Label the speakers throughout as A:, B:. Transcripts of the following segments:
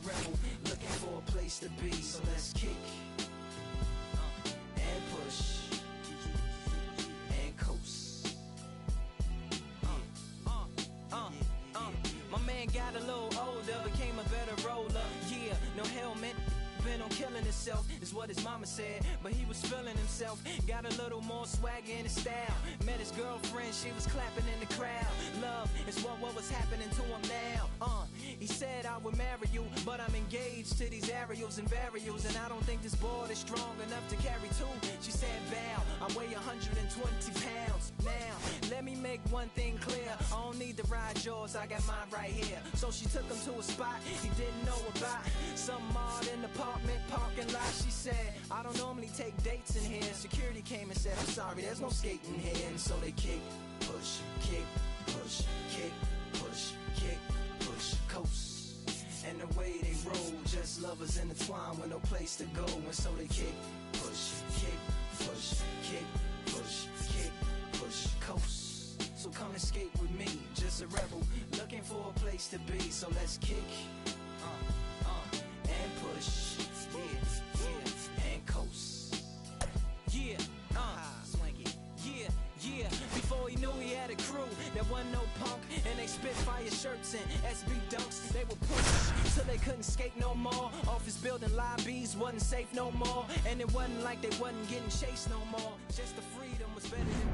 A: rebel, looking for a place to be. So let's kick and push and coast. My man got a little older, became a better roller. Yeah, no helmet. Been on killing himself is what his mama said, but he was feeling himself. Got a little more swagger in his style. Met his girlfriend, she was clapping in the crowd. Love is what was happening to him now. He said I would marry you, but I'm engaged to these aerials and varials, and I don't think this board is strong enough to carry two. She said bow, I weigh 120 pounds. Now let me make one thing clear, I don't need to ride yours, I got mine right here. So she took him to a spot he didn't know about, some odd in the apartment parking lot. She said, I don't normally take dates in here. Security came and said, I'm sorry, there's no skating here. And so they kick, push, kick, push, kick, push, kick, push, coast. And the way they roll, just lovers intertwined with no place to go. And so they kick, push, kick, push, kick, push, kick, push, coast. So come and skate with me, just a rebel, looking for a place to be. So let's kick and push, yeah, and coast. Yeah, swanky. Yeah, before he knew he had a crew, there wasn't no punk, and they spit fire shirts and SB dunks. They were pushed till they couldn't skate no more. Office building lobbies wasn't safe no more, and it wasn't like they wasn't getting chased no more. Just the freedom was better than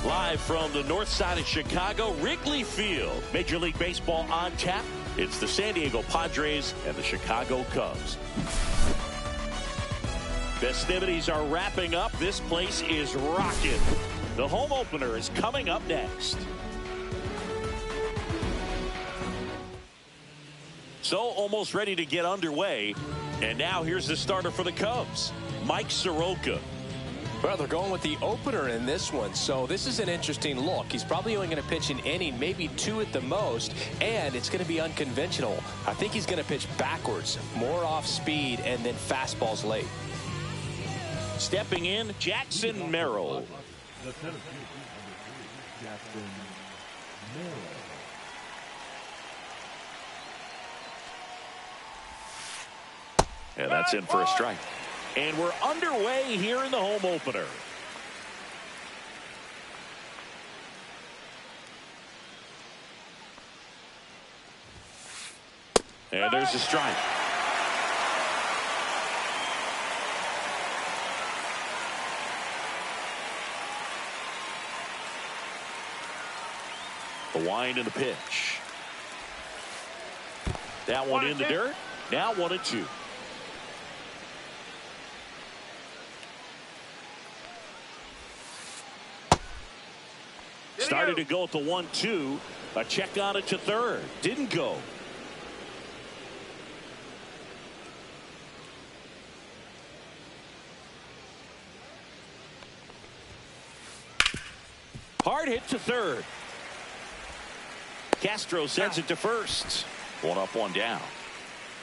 B: Live from the north side of Chicago, Wrigley Field. Major League Baseball on tap. It's the San Diego Padres and the Chicago Cubs. Festivities are wrapping up. This place is rocking. The home opener is coming up next. So almost ready to get underway. And now here's the starter for the Cubs, Mike Soroka.
C: Well, they're going with the opener in this one, so this is an interesting look. He's probably only going to pitch an inning, maybe two at the most, and it's going to be unconventional. I think he's going to pitch backwards, more off speed, and then fastballs late.
B: Stepping in, Jackson Merrill. And that's in for a strike. And we're underway here in the home opener. And there's a strike. The wind and the pitch. That one in the dirt. Now 1-2. Started to go at the 1-2. A check on it to third. Didn't go. Hard hit to third. Castro sends it to first. One up, one down.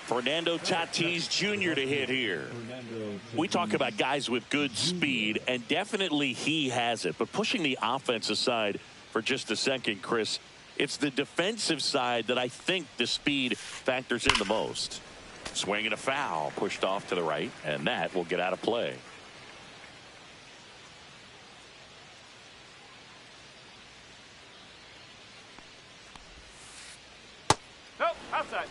B: Fernando Tatis Jr. to hit here. We talk about guys with good speed, and definitely he has it. But pushing the offense aside for just a second, Chris, it's the defensive side that I think the speed factors in the most. Swing and a foul, pushed off to the right, and that will get out of play.
D: Nope, outside.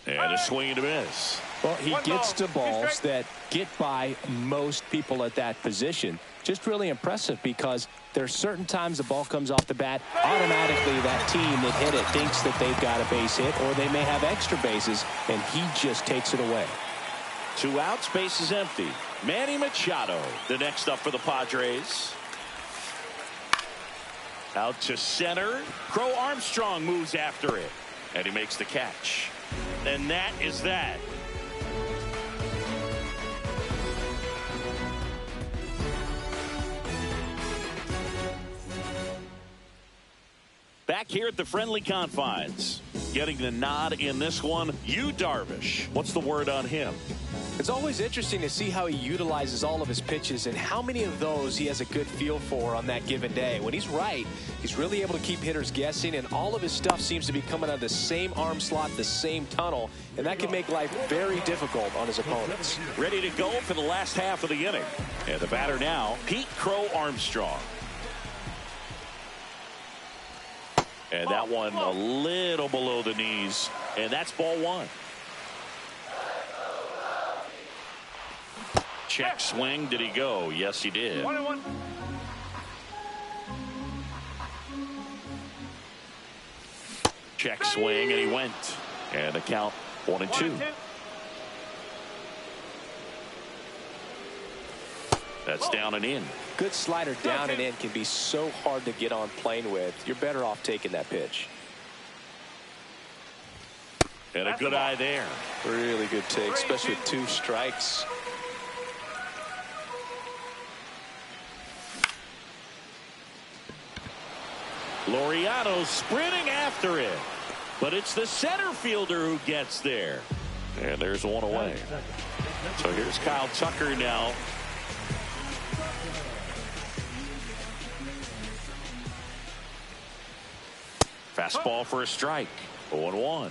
B: And a swing and a miss.
C: Well, he gets to balls that get by most people at that position. Just really impressive because there's certain times the ball comes off the bat, automatically that team that hit it thinks that they've got a base hit or they may have extra bases, and he just takes it away.
B: 2 outs, base is empty. Manny Machado, the next up for the Padres. Out to center. Crow Armstrong moves after it, and he makes the catch. And that is that. Back here at the friendly confines. getting the nod in this one. Yu Darvish. What's the word on him?
C: It's always interesting to see how he utilizes all of his pitches and how many of those he has a good feel for on that given day. When he's right, he's really able to keep hitters guessing, and all of his stuff seems to be coming out of the same arm slot, the same tunnel, and that can make life very difficult on his opponents.
B: Ready to go for the last half of the inning. And the batter now, Pete Crow Armstrong. And that one a little below the knees, and that's ball one. Check swing. Did he go? Yes, he did.
D: 1-1.
B: Check swing, and he went. And the count 1-2. That's down and in.
C: Good slider down and in can be so hard to get on plane with. You're better off taking that pitch.
B: And a good eye there.
C: Really good take, especially with 2 strikes.
B: Laureano sprinting after it, but it's the center fielder who gets there. And there's one away. So here's Kyle Tucker now. Fastball for a strike. 0-1.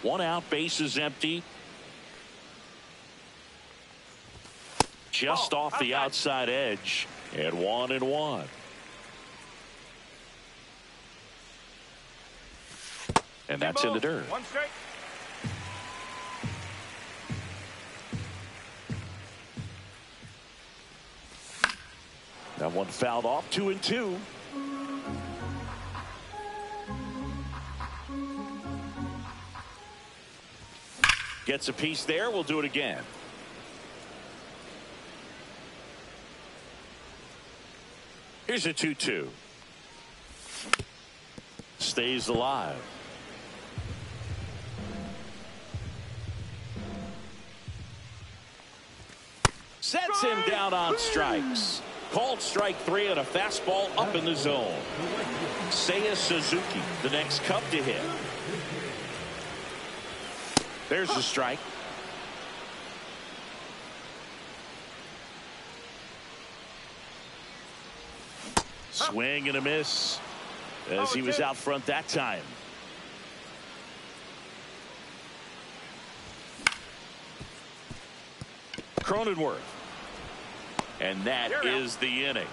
B: 1 out, bases empty. Just off the outside edge. And 1-1. And that's in the dirt.
D: 1 strike.
B: That one fouled off. 2-2. Gets a piece there. We'll do it again. Here's a 2-2. Stays alive. Sets him down on strikes. Called strike 3 on a fastball up in the zone. Seiya Suzuki, the next Cub to hit. There's the strike. Swing and a miss as he was out front that time. Cronenworth. And that is the inning.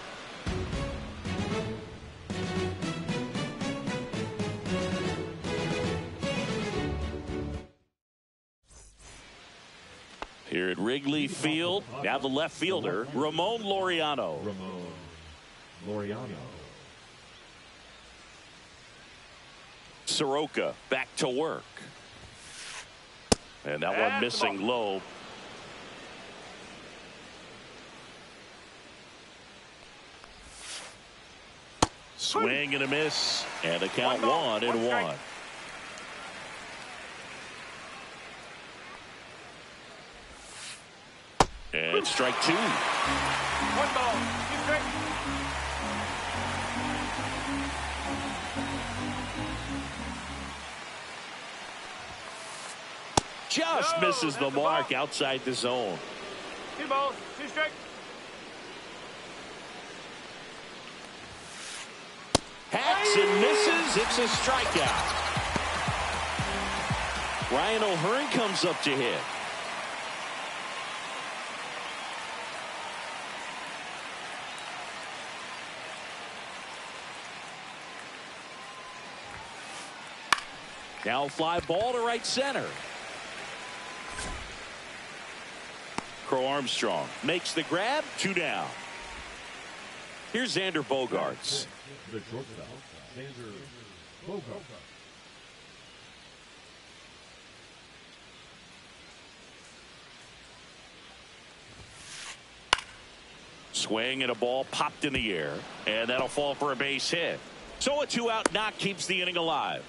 B: Here at Wrigley Field, now the left fielder, Ramon Laureano. Soroka back to work. And that one missing low. Swing and a miss. And a count 1-1. And strike 2.
D: 1 ball, 2 strikes.
B: Just misses the mark outside the zone.
D: 2 balls, 2 strikes.
B: Hacks and misses. It's a strikeout. Ryan O'Hearn comes up to hit. Now fly ball to right center. Crow Armstrong makes the grab. 2 down. Here's Xander Bogaerts.
E: The shortstop, Xander Bogaerts.
B: Swing and a ball popped in the air, and that'll fall for a base hit. So a 2-out knock keeps the inning alive.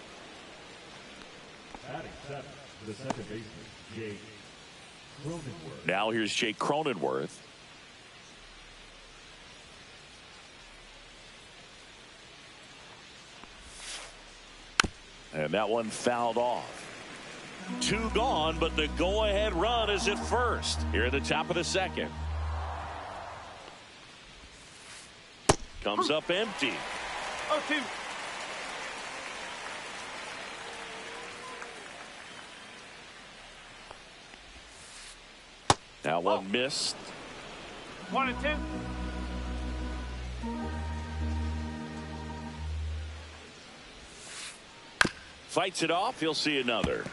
E: Batting 7, the second baseman, Jake Cronenworth.
B: Now here's Jake Cronenworth. And that one fouled off. 2 gone, but the go-ahead run is at first here at the top of the second. Comes up empty.
D: 0-2.
B: That one missed.
D: 1-2.
B: Fights it off. He'll see another.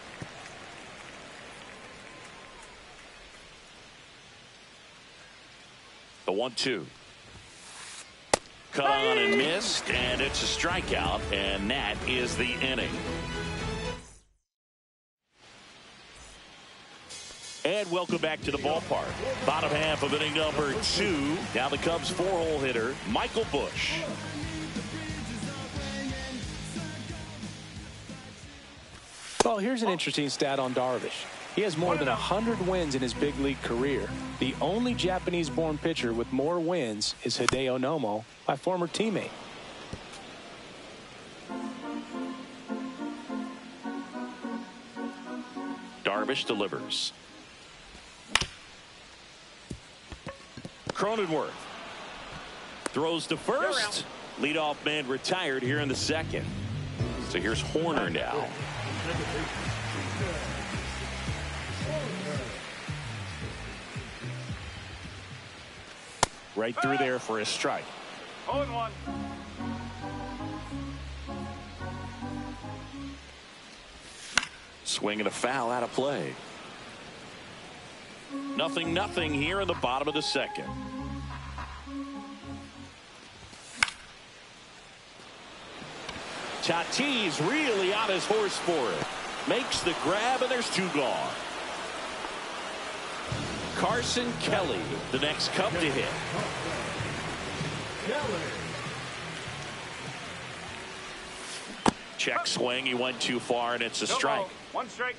B: The 1-2. Cut on and missed, and it's a strikeout, and that is the inning. And welcome back to the ballpark. Bottom half of inning number 2. Now the Cubs 4-hole hitter, Michael Busch.
C: Well, here's an interesting stat on Darvish. He has more than 100 wins in his big league career. The only Japanese-born pitcher with more wins is Hideo Nomo, my former teammate.
B: Darvish delivers. Cronenworth throws to first. Leadoff man retired here in the second. So here's Horner now. Right through there for a strike.
D: 0-1.
B: Swing and a foul out of play. 0-0 here in the bottom of the second. Tatis really on his horse for it. Makes the grab, and there's 2 gone. Carson Kelly, the next Cub to hit. Check swing. He went too far, and it's a strike.
D: 1 strike.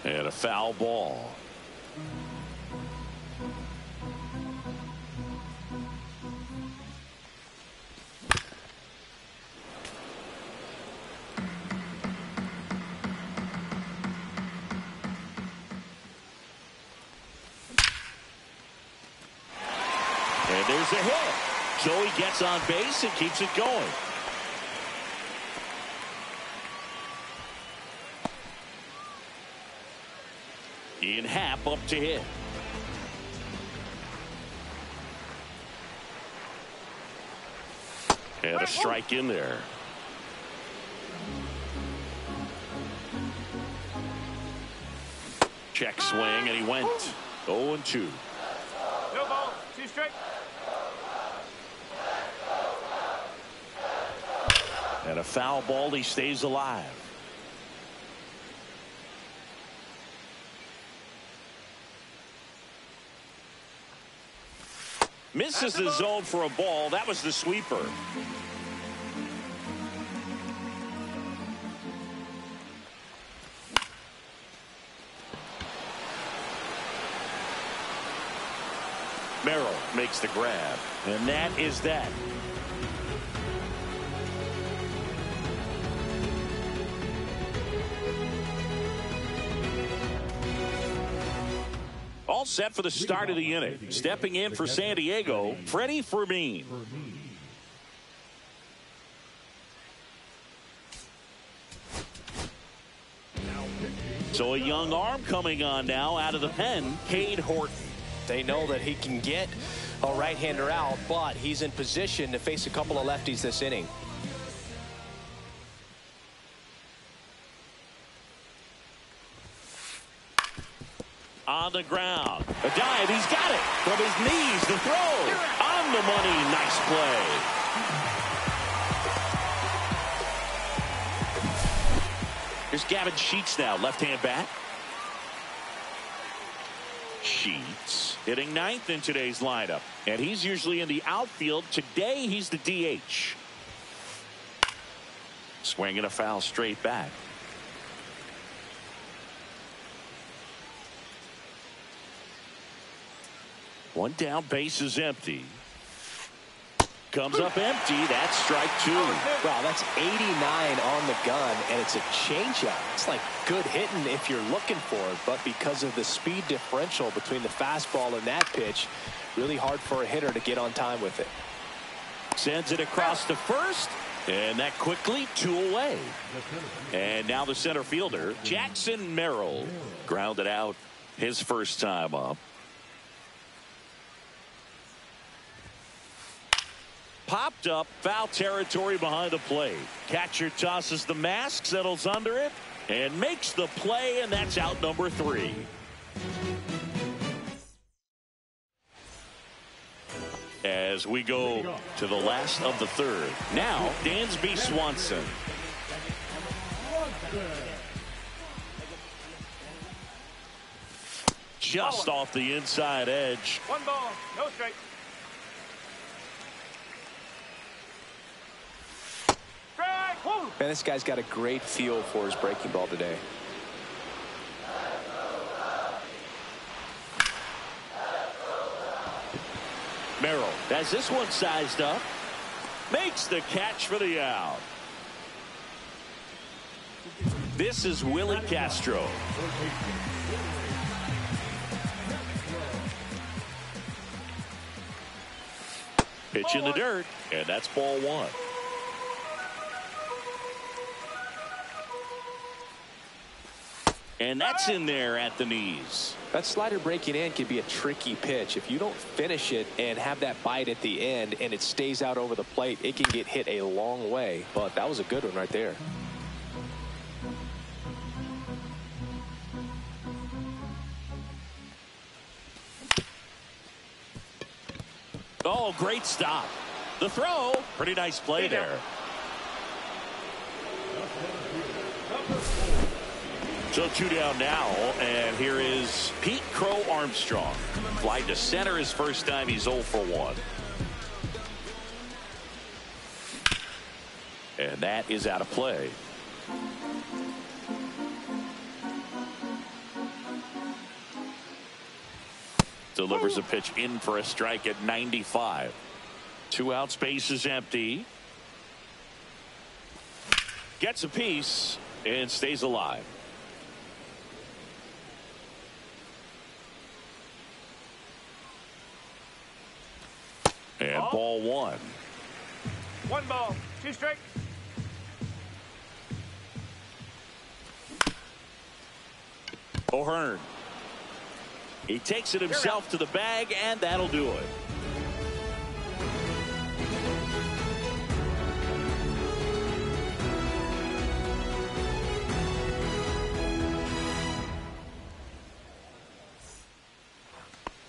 B: And a foul ball. And there's a hit. Joey gets on base and keeps it going. Ian Happ up to hit. And a strike in there. Check swing, and he went 0-2.
D: No ball. 2 strike.
B: And a foul ball. He stays alive. Misses the zone for a ball. That was the sweeper. Merrill makes the grab, and that is that. All set for the start of the inning. Stepping in for San Diego, Freddie Fermin. So a young arm coming on now out of the pen, Cade Horton.
C: They know that he can get a right-hander out, but he's in position to face a couple of lefties this inning.
B: On the ground. A dive. He's got it. From his knees. The throw. On the money. Nice play. Here's Gavin Sheets now. Left-hand bat. Sheets hitting 9th in today's lineup. And he's usually in the outfield. Today he's the DH. Swinging a foul straight back. One down, base is empty. Comes up empty. That's strike 2.
C: Wow, that's 89 on the gun, and it's a changeup. It's like good hitting if you're looking for it, but because of the speed differential between the fastball and that pitch, really hard for a hitter to get on time with it.
B: Sends it across to first, and that quickly 2 away. And now the center fielder, Jackson Merrill, grounded out his first time up. Popped up, foul territory behind the plate. Catcher tosses the mask, settles under it, and makes the play, and that's out number 3. As we go to the last of the third. Now, Dansby Swanson. Just off the inside edge.
D: 1 ball, no strike.
C: Man, this guy's got a great feel for his breaking ball today.
B: Merrill has this one sized up. Makes the catch for the out. This is Willie Castro. Pitch in the dirt, and that's ball 1. And that's in there at the knees.
C: That slider breaking in can be a tricky pitch. If you don't finish it and have that bite at the end and it stays out over the plate, it can get hit a long way. But that was a good one right there.
B: Oh, great stop. The throw. Pretty nice play there. So 2 down now, and here is Pete Crow Armstrong. Fly to center his first time. He's 0 for 1. And that is out of play. Delivers a pitch in for a strike at 95. 2 outs, base is empty. Gets a piece and stays alive. And ball 1.
D: 1 ball, 2 strikes.
B: O'Hearn. He takes it himself to the bag, and that'll do it.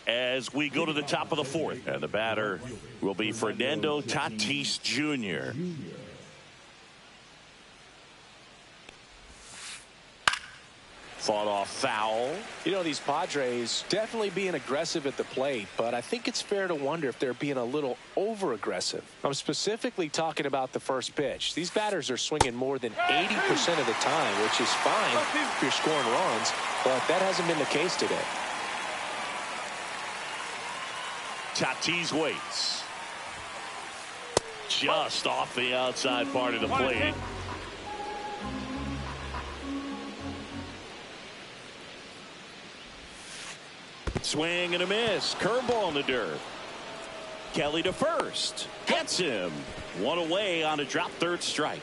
B: As we go to the top of the 4th, and the batter will be Fernando Tatis Jr. Fought off foul.
C: You know, these Padres definitely being aggressive at the plate, but I think it's fair to wonder if they're being a little over-aggressive. I'm specifically talking about the first pitch. These batters are swinging more than 80% of the time, which is fine if you're scoring runs, but that hasn't been the case today.
B: Tatis waits. Just off the outside part of the plate. Swing and a miss. Curveball in the dirt. Kelly to first. Gets him. 1 away on a drop third strike.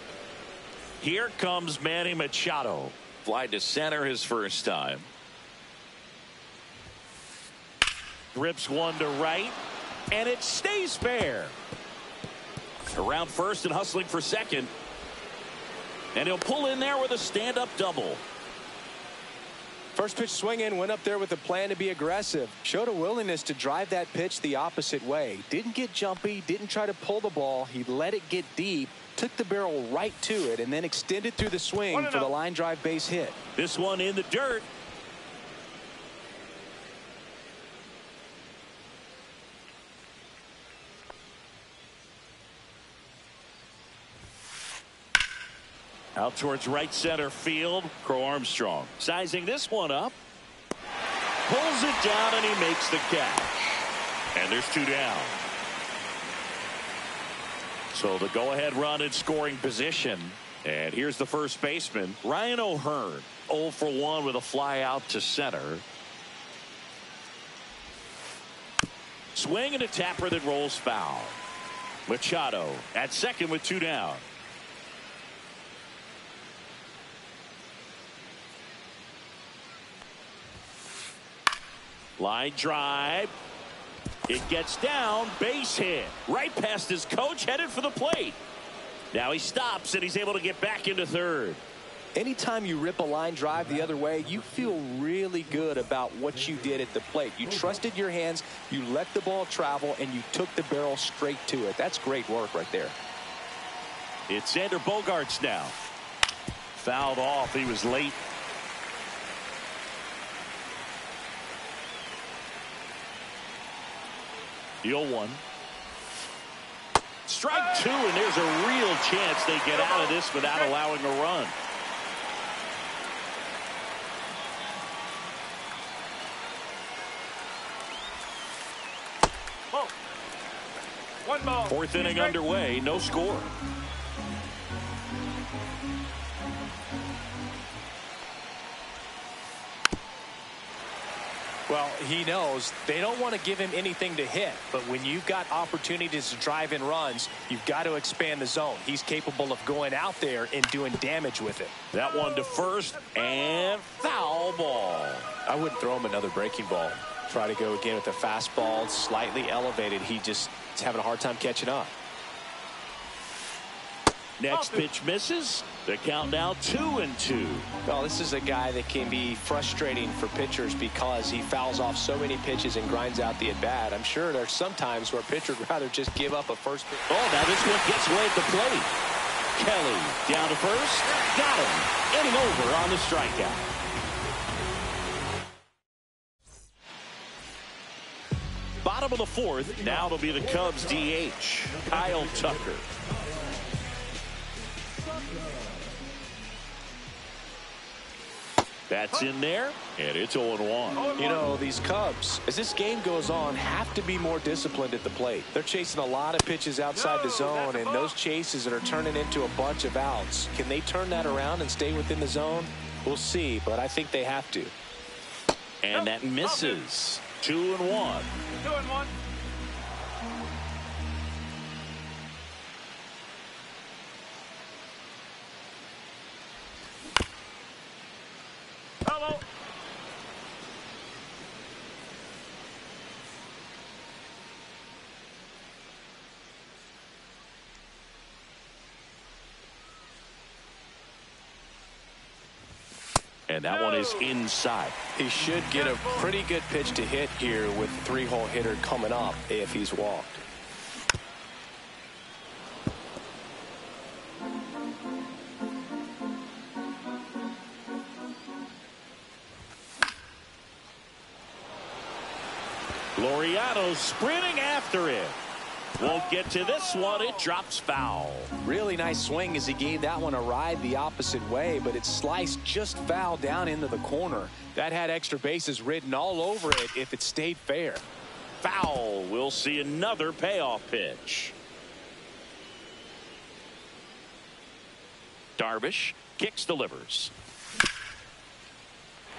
B: Here comes Manny Machado. Fly to center his first time. Rips 1 to right, and it stays fair. Around first and hustling for second. And he'll pull in there with a stand-up double.
C: First pitch swinging, went up there with a plan to be aggressive. Showed a willingness to drive that pitch the opposite way. Didn't get jumpy, didn't try to pull the ball. He let it get deep, took the barrel right to it, and then extended through the swing for the line drive base hit.
B: This one in the dirt. Out towards right center field. Crow Armstrong sizing this one up. Pulls it down and he makes the catch. And there's 2 down. So the go-ahead run in scoring position. And here's the first baseman, Ryan O'Hearn. 0 for 1 with a fly out to center. Swing and a tapper that rolls foul. Machado at second with 2 down. Line drive. It gets down, base hit. Right past his coach, headed for the plate. Now he stops, and he's able to get back into third.
C: Anytime you rip a line drive the other way, you feel really good about what you did at the plate. You trusted your hands, you let the ball travel, and you took the barrel straight to it. That's great work right there.
B: It's Xander Bogaerts now. Fouled off. He was late. The 0-1. Strike 2, and there's a real chance they get out of this without allowing a run.
D: Ball. 1 ball.
B: 4th inning underway, no score.
C: Well, he knows they don't want to give him anything to hit, but when you've got opportunities to drive in runs, you've got to expand the zone. He's capable of going out there and doing damage with it.
B: That one to first, and foul ball.
C: I wouldn't throw him another breaking ball. Try to go again with a fastball, slightly elevated. He just is having a hard time catching up.
B: Next pitch misses. The count now 2-2.
C: Well, this is a guy that can be frustrating for pitchers because he fouls off so many pitches and grinds out the at-bat. I'm sure there's some times where a pitcher would rather just give up a first pitch.
B: Oh, now this one gets away at the plate. Kelly down to first. Got him. Inning over on the strikeout. Bottom of the 4th. Now it'll be the Cubs DH, Kyle Tucker. That's in there, and it's 0-1.
C: You know, these Cubs, as this game goes on, have to be more disciplined at the plate. They're chasing a lot of pitches outside the zone, and those chases are turning into a bunch of outs. Can they turn that around and stay within the zone? We'll see, but I think they have to.
B: And that misses. 2-1.
D: 2-1. Hello.
B: And that one is inside.
C: He should get a pretty good pitch to hit here with the 3-hole hitter coming up if he's walked.
B: Laureano sprinting after it. Won't get to this one. It drops foul.
C: Really nice swing as he gave that one a ride the opposite way, but it sliced just foul down into the corner. That had extra bases written all over it if it stayed fair.
B: Foul. We'll see another payoff pitch. Darvish kicks, delivers.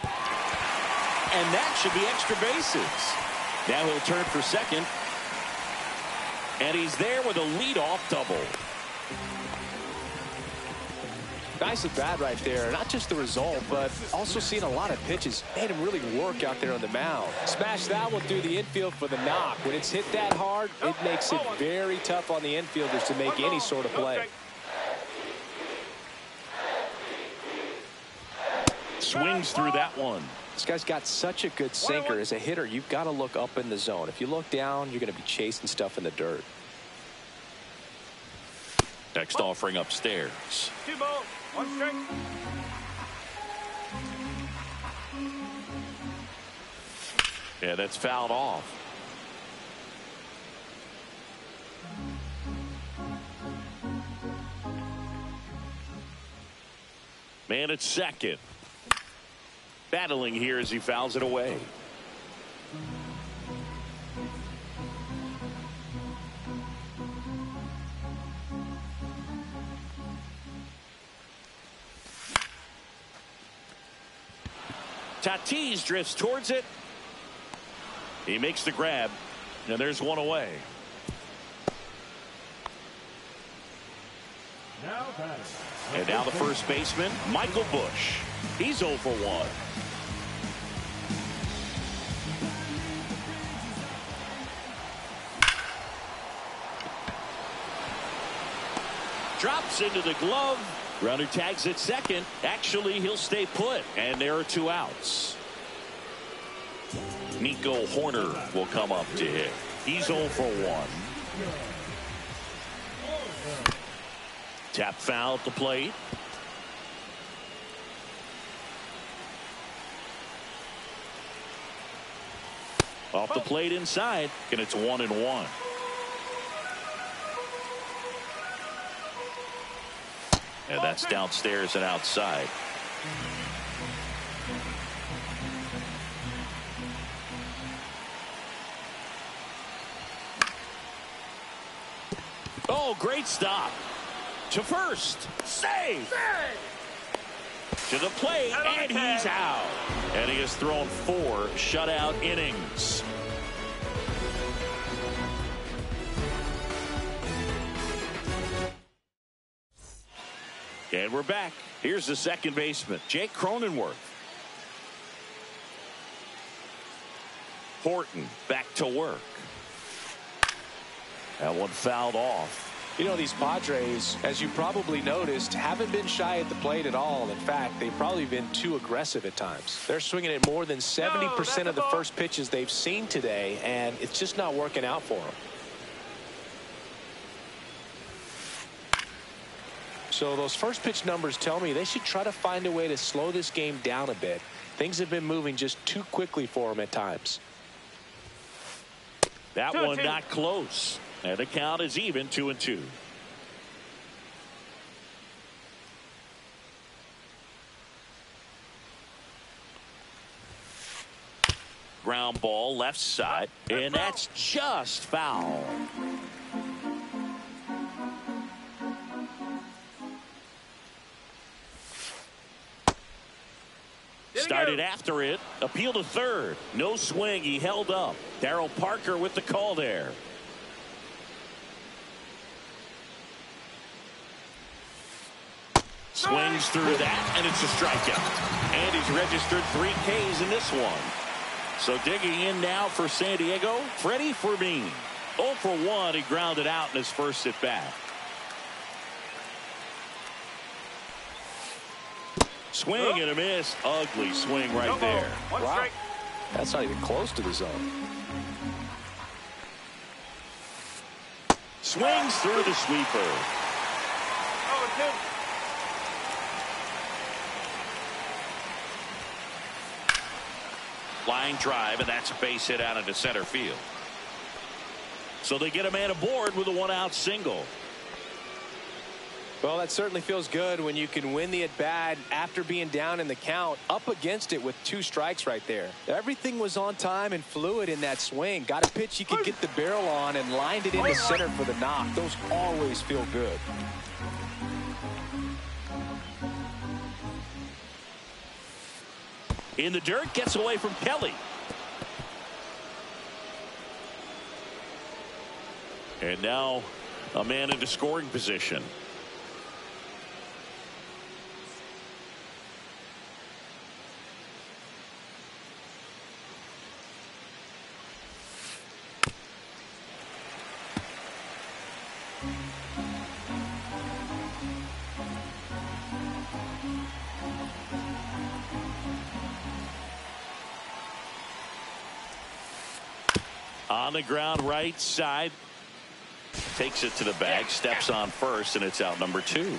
B: And that should be extra bases. Now he'll turn for second. And he's there with a leadoff double.
C: Nice at bat right there. Not just the result, but also seeing a lot of pitches. Made him really work out there on the mound. Smash that one through the infield for the knock. When it's hit that hard, it makes it very tough on the infielders to make any sort of play.
B: Swings through that one.
C: This guy's got such a good sinker. As a hitter, you've got to look up in the zone. If you look down, you're going to be chasing stuff in the dirt.
B: Next offering upstairs.
D: 2 balls, 1 strike.
B: Yeah, that's fouled off. Man at second. Battling here as he fouls it away. Tatis drifts towards it. He makes the grab, and there's one away.
E: Now batting.
B: And now the first baseman, Michael Busch. He's 0 for 1. Drops into the glove. Runner tags at second. Actually, he'll stay put. And there are 2 outs. Nico Horner will come up to hit. He's 0 for 1. Tap foul at the plate. Off the plate inside, and it's 1-1. And that's downstairs and outside. Oh, great stop. To first. Save. To the plate, and he's out. And he has thrown 4 shutout innings. And we're back. Here's the second baseman, Jake Cronenworth. Horton back to work. That one fouled off.
C: You know, these Padres, as you probably noticed, haven't been shy at the plate at all. In fact, they've probably been too aggressive at times. They're swinging at more than 70% of the first pitches they've seen today, and it's just not working out for them. So those first pitch numbers tell me they should try to find a way to slow this game down a bit. Things have been moving just too quickly for them at times.
B: That one not close. And the count is even, 2-2. Ground ball left side, and that's just foul. Started after it. Appeal to third. No swing. He held up. Darryl Parker with the call there. Swings through that, and it's a strikeout. And he's registered 3 Ks in this one. So digging in now for San Diego, Freddie Fermin. 0 for 1. He grounded out in his first at bat. Swing and a miss. Ugly swing right there.
C: Wow. That's not even close to the zone.
B: Swings through the sweeper. Line drive, and that's a base hit out into center field. So they get a man aboard with a 1-out single.
C: Well, that certainly feels good when you can win the at-bat after being down in the count, up against it with 2 strikes right there. Everything was on time and fluid in that swing. Got a pitch he could get the barrel on and lined it into center for the knock. Those always feel good.
B: In the dirt, gets away from Kelly. And now a man into scoring position. On the ground right side. Takes it to the bag. Steps on first, and it's out number 2.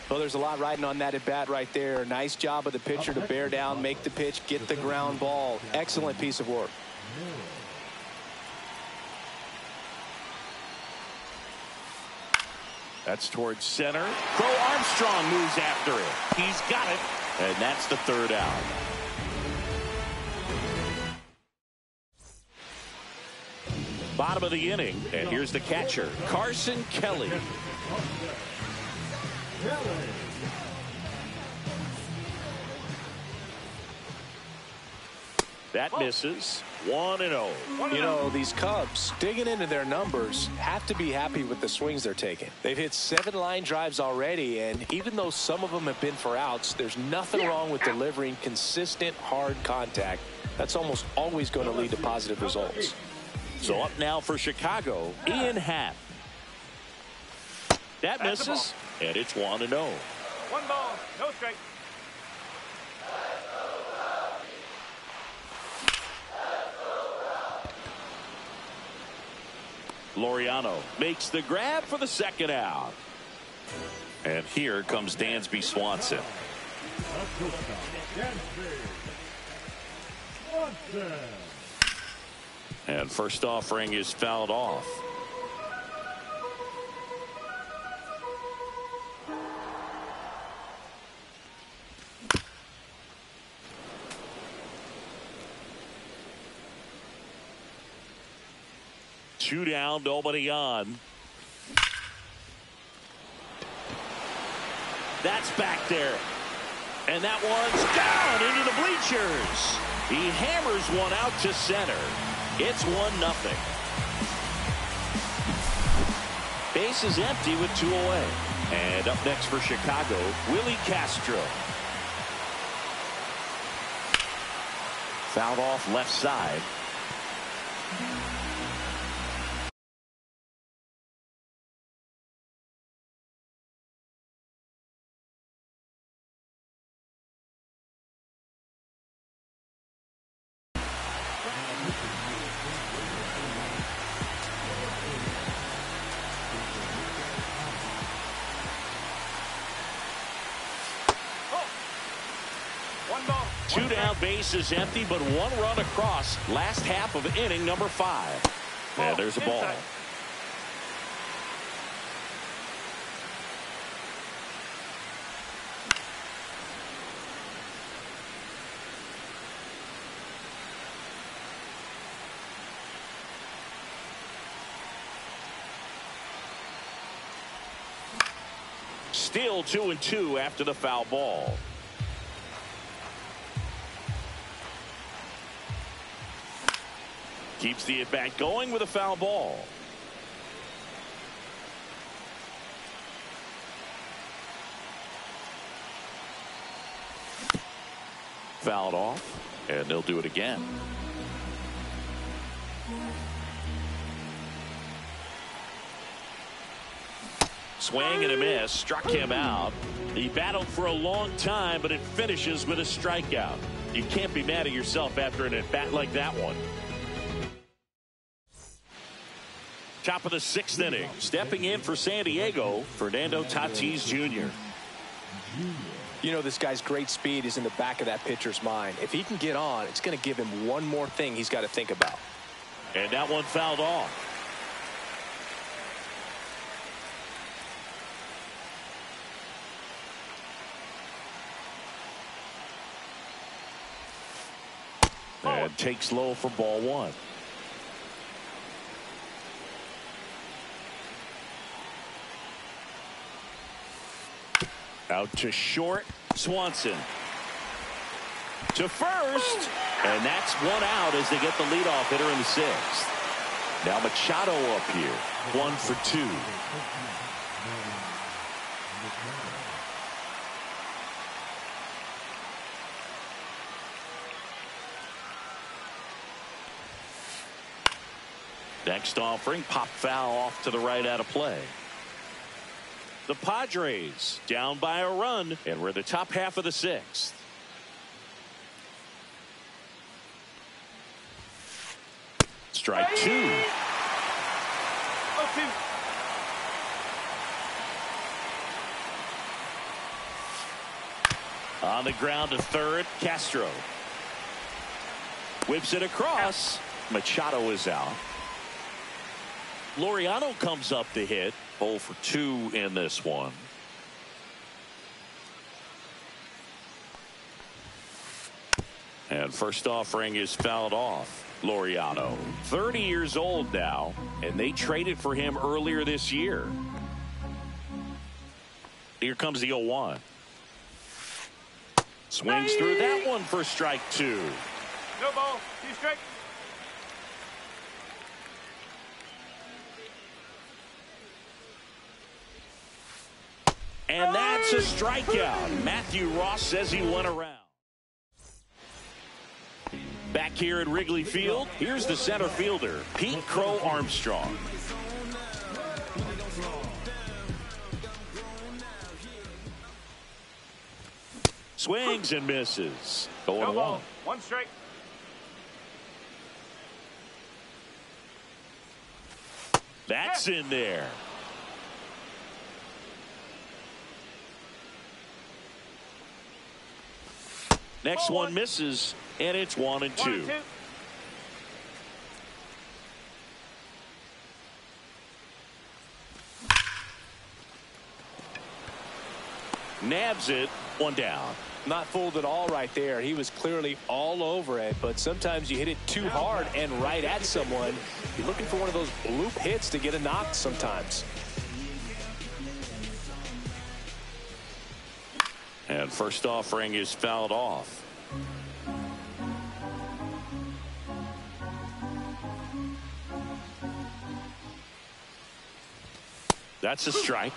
C: Well, there's a lot riding on that at bat right there. Nice job of the pitcher to bear down, make the pitch, get the ground ball. Excellent piece of work.
B: That's towards center. Crow Armstrong moves after it. He's got it, and that's the 3rd out. Bottom of the inning, and here's the catcher, Carson Kelly. That misses. 1-0.
C: You know, these Cubs digging into their numbers have to be happy with the swings they're taking. They've hit 7 line drives already, and even though some of them have been for outs, there's nothing wrong with delivering consistent, hard contact. That's almost always going to lead to positive results.
B: So up now for Chicago, Ian Happ. That misses, and it's 1-0.
D: 1 ball, no strike.
B: Laureano makes the grab for the second out. And here comes Dansby Swanson. And first offering is fouled off. Two down, nobody on. That's back there. And that one's down into the bleachers. He hammers one out to center. It's 1-0. Base is empty with 2 away. And up next for Chicago, Willie Castro. Fouled off left side. Two down, base is empty, but 1 run across. Last half of inning number 5. And there's a ball. Still 2-2 after the foul ball. Keeps the at-bat going with a foul ball. Fouled off, and they'll do it again. Swing and a miss, struck him out. He battled for a long time, but it finishes with a strikeout. You can't be mad at yourself after an at-bat like that one. Top of the 6th inning. Stepping in for San Diego, Fernando Tatis Jr.
C: You know, this guy's great speed is in the back of that pitcher's mind. If he can get on, it's going to give him one more thing he's got to think about.
B: And that one fouled off. And takes low for ball 1. Out to short, Swanson. To first, and that's 1 out as they get the leadoff hitter in the 6th. Now Machado up here, 1 for 2. Next offering, pop foul off to the right out of play. The Padres down by a run, and we're in the top half of the 6th. Strike 2. On the ground to third, Castro. Whips it across. Machado is out. Laureano comes up to hit. 0 for 2 in this one. And first offering is fouled off. Laureano, 30 years old now, and they traded for him earlier this year. Here comes the 0-1. Swings through that one for strike 2.
D: No ball. 2 strikes.
B: And that's a strikeout. Matthew Ross says he went around. Back here at Wrigley Field, here's the center fielder, Pete Crow Armstrong. Swings and misses.
D: No
B: Going
D: ball.
B: along.
D: 1 strike.
B: That's in there. Next one misses, and it's 1 and 2.
D: 1 and 2.
B: Nabs it. 1 down.
C: Not fooled at all right there. He was clearly all over it, but sometimes you hit it too hard and right at someone. You're looking for one of those bloop hits to get a knock sometimes.
B: And first offering is fouled off. That's a strike.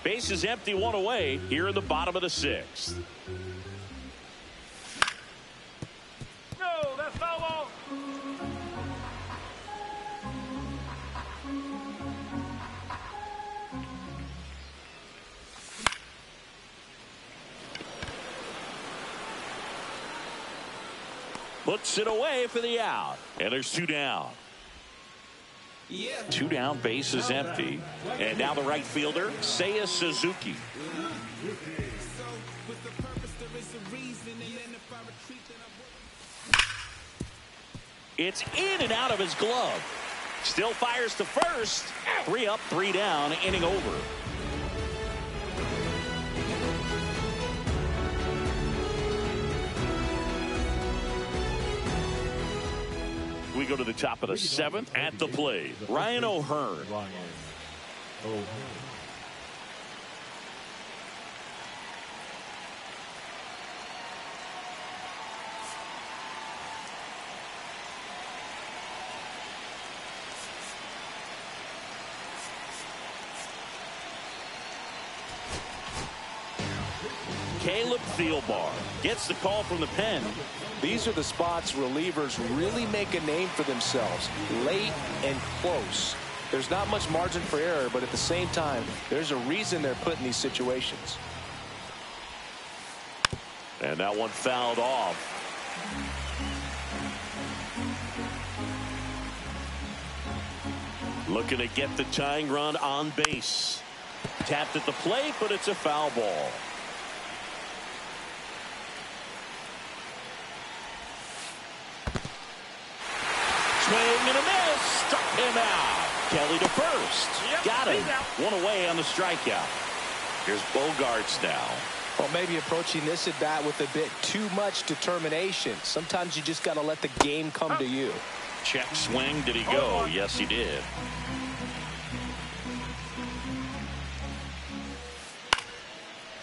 B: Base is empty, 1 away here in the bottom of the 6th.
D: No, that's foul ball.
B: Puts it away for the out. And there's 2 down. 2 down, base is empty. And now the right fielder, Seiya Suzuki. It's in and out of his glove. Still fires to first. 3 up, 3 down, inning over. We go to the top of the 7th at the plate. Ryan O'Hearn.
E: Ryan O'Hearn.
B: Caleb Thielbar gets the call from the pen.
C: These are the spots relievers really make a name for themselves. Late and close. There's not much margin for error, but at the same time, there's a reason they're put in these situations.
B: And that one fouled off. Looking to get the tying run on base. Tapped at the plate, but it's a foul ball. Swing and a miss. Struck him out. Kelly to first.
D: Yep,
B: Got him.
D: he's out.
B: 1 away on the strikeout. Here's Bogarts now.
C: Well, maybe approaching this at bat with a bit too much determination. Sometimes you just got to let the game come to you.
B: Check swing. Did he go? Yes, he did.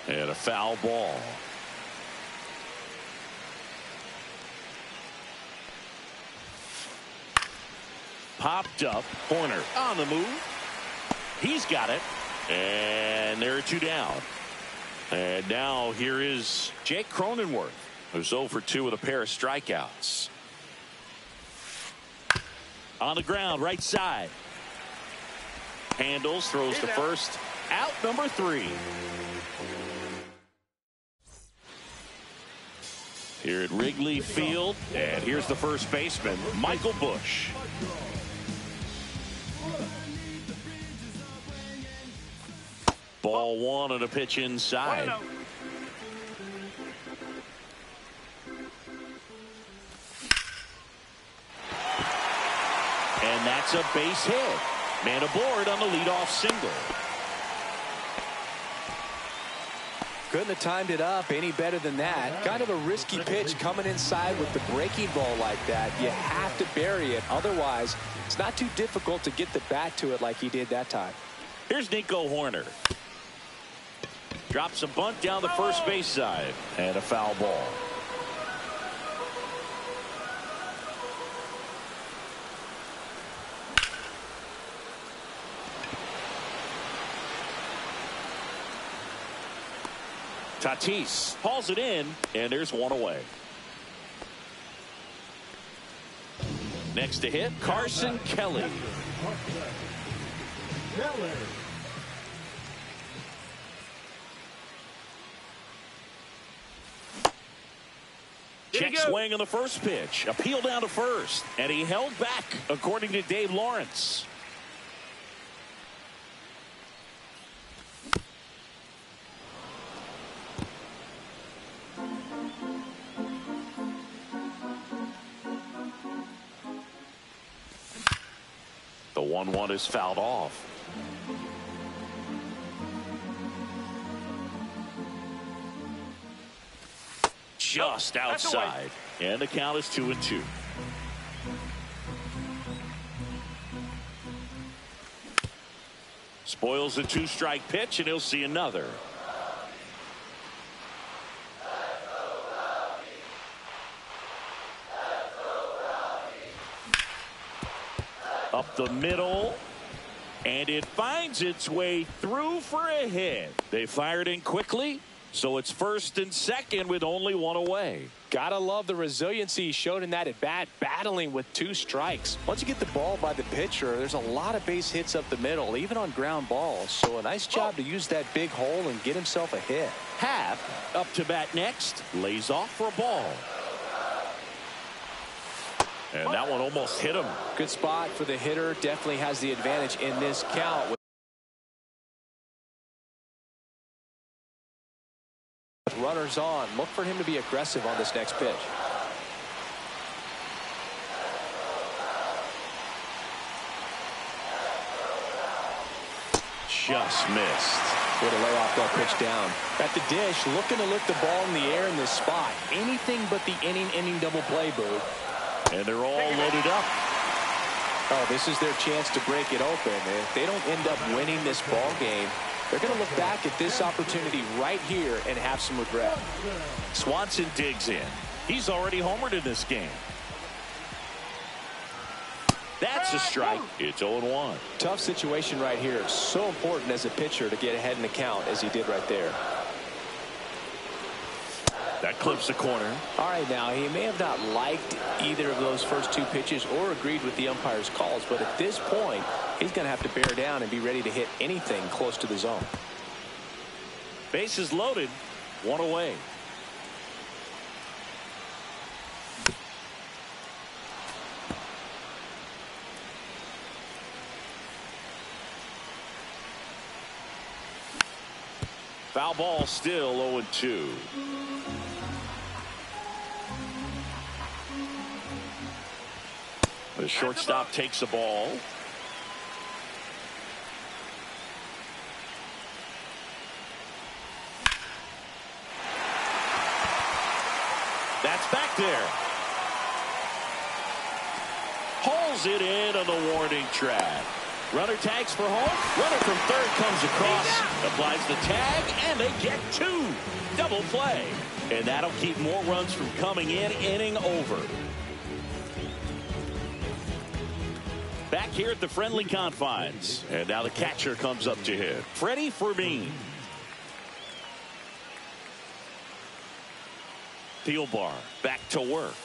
B: And a foul ball. Popped up. Horner on the move. He's got it. And there are 2 down. And now here is Jake Cronenworth, who's 0 for 2 with a pair of strikeouts. On the ground, right side. Handles, throws to first. Out number 3. Here at Wrigley Field. And here's the first baseman, Michael Busch. Ball 1 on a pitch inside.
D: 1-0.
B: And that's a base hit. Man aboard on the leadoff single.
C: Couldn't have timed it up any better than that. Kind of a risky pitch coming inside with the breaking ball like that. You have to bury it. Otherwise, it's not too difficult to get the bat to it like he did that time.
B: Here's Nico Horner. Drops a bunt down the first base side. And a foul ball. Tatis hauls it in, and there's one away. Next to hit, Carson Kelly. Check swing on the first pitch. Appeal down to first. And he held back, according to Dave Lawrence. The 1-1 is fouled off. Just outside. And the count is 2-2. Spoils a 2-strike pitch, and he'll see another. Up the middle, and it finds its way through for a hit. They fired in quickly, so it's first and second with only one away.
C: Gotta love the resiliency he showed in that at bat, battling with 2 strikes. Once you get the ball by the pitcher, there's a lot of base hits up the middle, even on ground balls. So a nice job to use that big hole and get himself a hit.
B: Happ up to bat next, lays off for a ball. And that one almost hit him.
C: Good spot for the hitter. Definitely has the advantage in this count. With runners on, look for him to be aggressive on this next pitch.
B: Just missed.
C: Way to lay off that pitch down. At the dish, looking to lift the ball in the air in this spot. Anything but the inning double play, Boo.
B: And they're all loaded up.
C: Oh, this is their chance to break it open. If they don't end up winning this ball game, they're going to look back at this opportunity right here and have some regret.
B: Swanson digs in. He's already homered in this game. That's a strike. It's 0-1.
C: Tough situation right here. So important as a pitcher to get ahead in the count as he did right there.
B: That clips the corner.
C: All right, now, he may have not liked either of those first 2 pitches or agreed with the umpire's calls, but at this point, he's going to have to bear down and be ready to hit anything close to the zone.
B: Bases loaded, 1 away. Foul ball, still 0-2. The shortstop takes the ball. That's back there. Hauls it in on the warning track. Runner tags for home. Runner from third comes across, applies the tag, and they get 2. Double play. And that'll keep more runs from coming in. Inning over. Back here at the friendly confines. And now the catcher comes up to hit. Freddie Fermin. Thielbar back to work.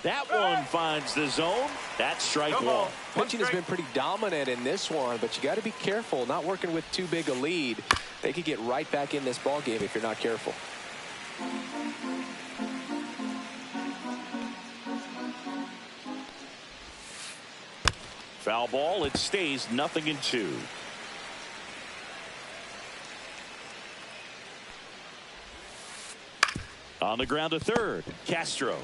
B: That one finds the zone. That's strike 1.
C: Pitching has been pretty dominant in this one, but you got to be careful. Not working with too big a lead. They could get right back in this ball game if you're not careful.
B: Foul ball. It stays 0-2. On the ground to third, Castro.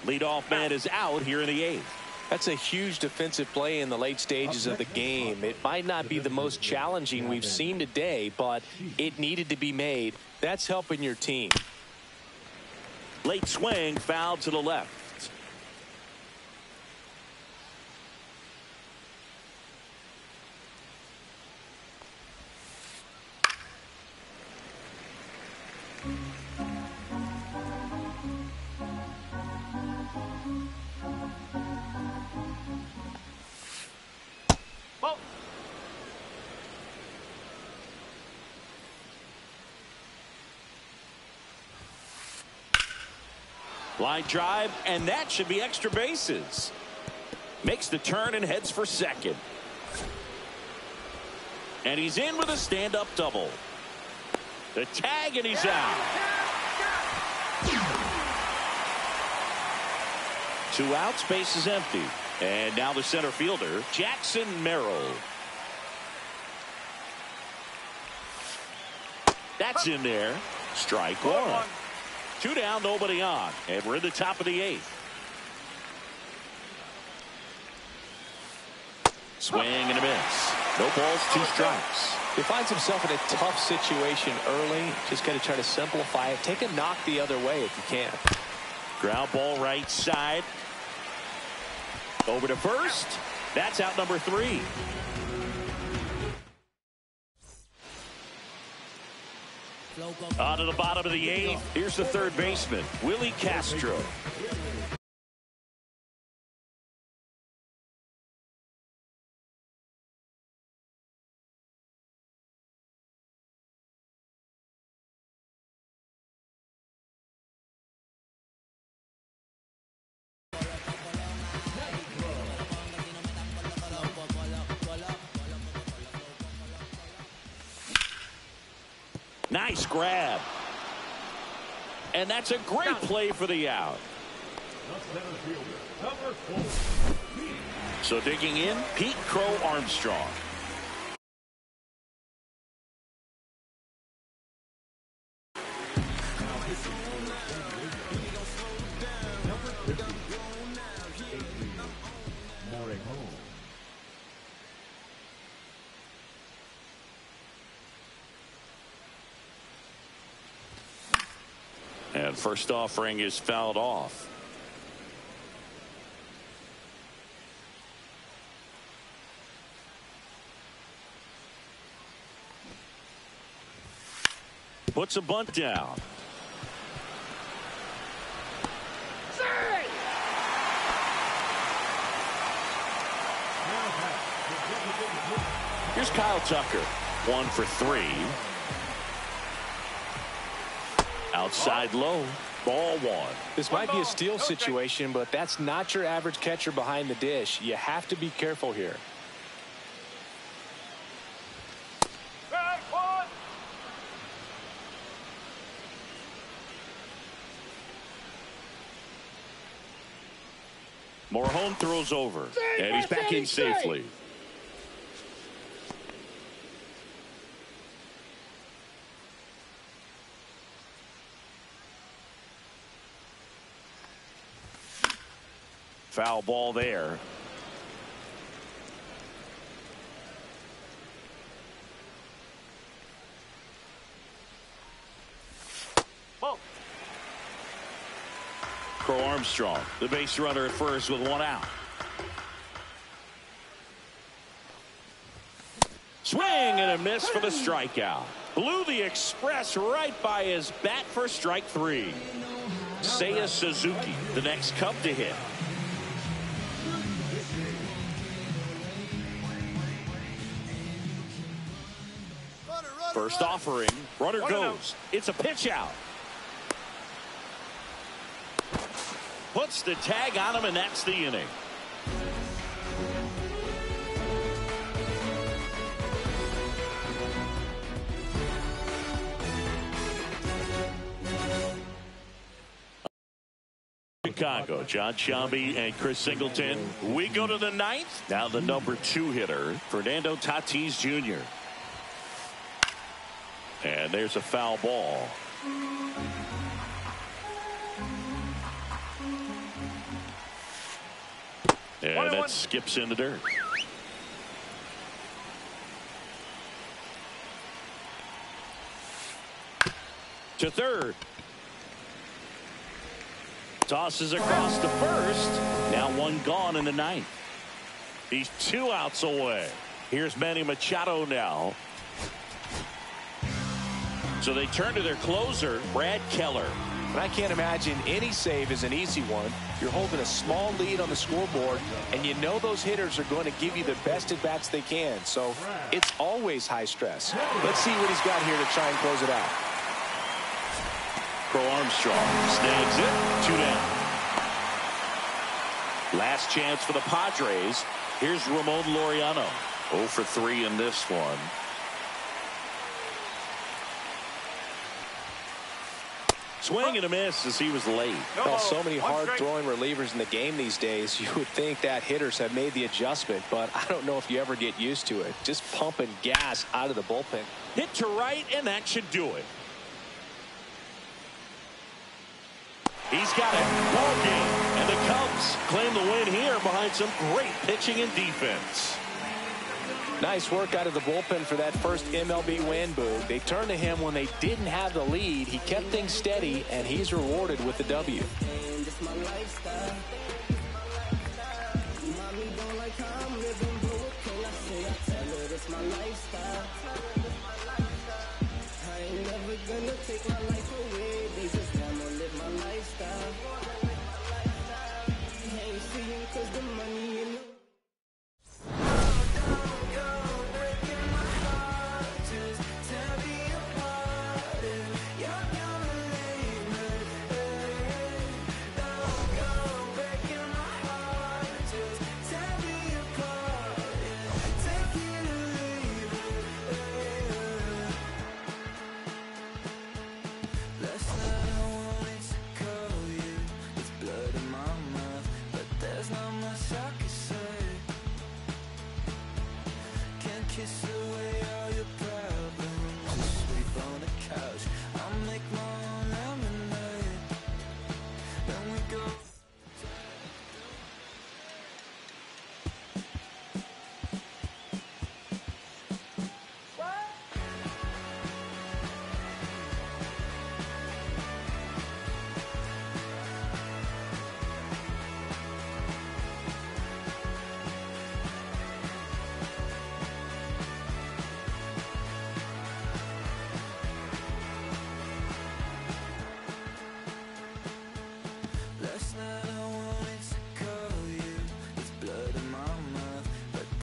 B: Leadoff man is out here in the 8th.
C: That's a huge defensive play in the late stages of the game. It might not be the most challenging we've seen today, but it needed to be made. That's helping your team.
B: Late swing, foul to the left. Line drive, and that should be extra bases. Makes the turn and heads for second. And he's in with a stand-up double. The tag, and he's out. 2 outs, base is empty. And now the center fielder, Jackson Merrill. That's in there. Strike one. 2 down, nobody on. And we're in the top of the 8th. Swing and a miss. No balls, 2 strikes.
C: He finds himself in a tough situation early. Just got to try to simplify it. Take a knock the other way if you can.
B: Ground ball right side. Over to first. That's out number 3. On to the bottom of the 8th. Here's the third baseman, Willie Castro. Nice grab. And that's a great play for the out. So digging in, Pete Crow Armstrong. And first offering is fouled off. Puts a bunt down. Here's Kyle Tucker. 1 for 3. Outside low, ball 1.
C: This might be a steal situation, but that's not your average catcher behind the dish. You have to be careful here.
B: More home throws over, and he's back in safely. Foul ball there. Crow Armstrong, the base runner at first with 1 out. Swing and a miss for the strikeout. Blew the express right by his bat for strike 3. Seiya Suzuki, the next Cub to hit. First offering, runner goes. It's a pitch out. Puts the tag on him, and that's the inning. Chicago, John Sciambi and Chris Singleton. We go to the 9th. Now the number 2 hitter, Fernando Tatis Jr. And there's a foul ball. And that skips in the dirt. To third. Tosses across to first. Now 1 gone in the 9th. He's 2 outs away. Here's Manny Machado now. So they turn to their closer, Brad Keller.
C: And I can't imagine any save is an easy one. You're holding a small lead on the scoreboard, and you know those hitters are going to give you the best at-bats they can. So it's always high stress. Let's see what he's got here to try and close it out.
B: Bo Armstrong snags it. 2 down. Last chance for the Padres. Here's Ramon Laureano. 0 for 3 in this one. Swing and a miss as he was late.
C: Well, so many hard-throwing relievers in the game these days. You would think that hitters have made the adjustment, but I don't know if you ever get used to it. Just pumping gas out of the bullpen.
B: Hit to right, and that should do it. He's got it. Ball game. And the Cubs claim the win here behind some great pitching and defense.
C: Nice work out of the bullpen for that first MLB win, Boo. They turned to him when they didn't have the lead. He kept things steady, and he's rewarded with the W.
A: Kiss